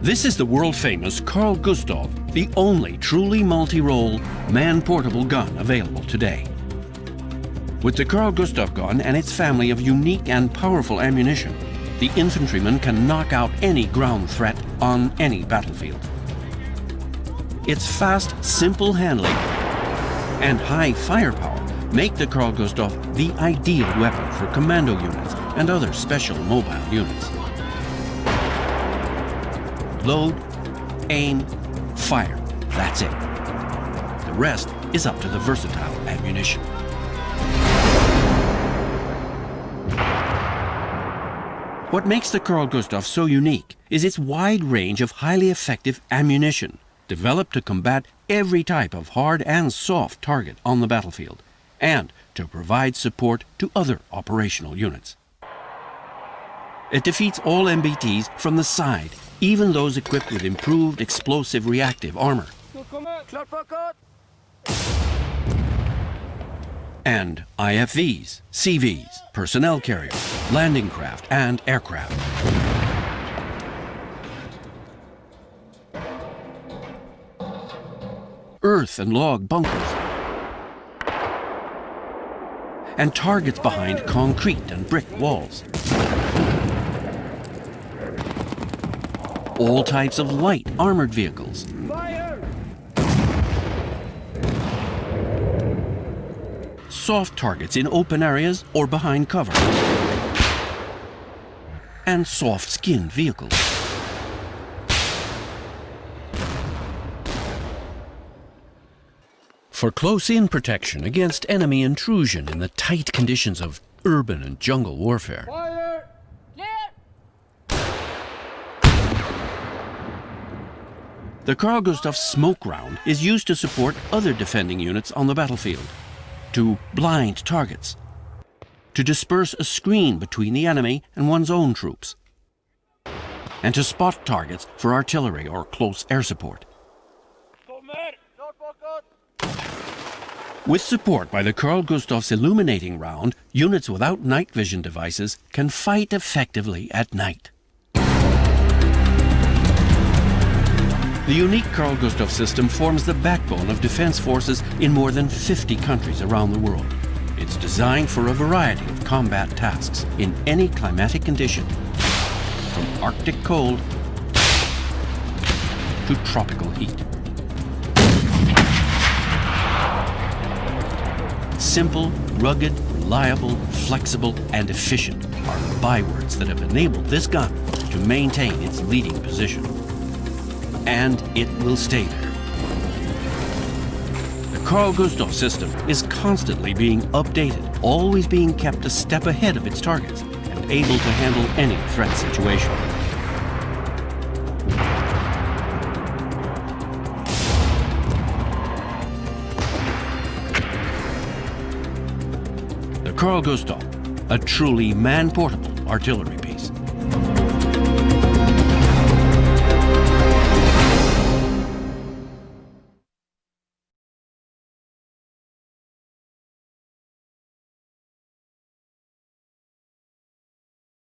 This is the world-famous Carl Gustaf, the only truly multi-role, man-portable gun available today. With the Carl Gustaf gun and its family of unique and powerful ammunition, the infantryman can knock out any ground threat on any battlefield. Its fast, simple handling and high firepower make the Carl Gustaf the ideal weapon for commando units and other special mobile units. Load, aim, fire. That's it. The rest is up to the versatile ammunition. What makes the Carl Gustaf so unique is its wide range of highly effective ammunition, developed to combat every type of hard and soft target on the battlefield, and to provide support to other operational units. It defeats all MBTs from the side, even those equipped with improved explosive reactive armor. And IFVs, CVs, personnel carriers, landing craft, and aircraft. Earth and log bunkers. And targets behind concrete and brick walls. All types of light armored vehicles. Soft targets in open areas or behind cover. And soft-skinned vehicles. For close-in protection against enemy intrusion in the tight conditions of urban and jungle warfare. Fire! The Carl Gustaf smoke round is used to support other defending units on the battlefield, to blind targets, to disperse a screen between the enemy and one's own troops, and to spot targets for artillery or close air support. With support by the Carl Gustaf's illuminating round, units without night vision devices can fight effectively at night. The unique Carl Gustaf system forms the backbone of defense forces in more than 50 countries around the world. It's designed for a variety of combat tasks in any climatic condition, from Arctic cold to tropical heat. Simple, rugged, reliable, flexible, and efficient are the bywords that have enabled this gun to maintain its leading position. And it will stay there. The Carl Gustaf system is constantly being updated, always being kept a step ahead of its targets and able to handle any threat situation. The Carl Gustaf, a truly man-portable artillery.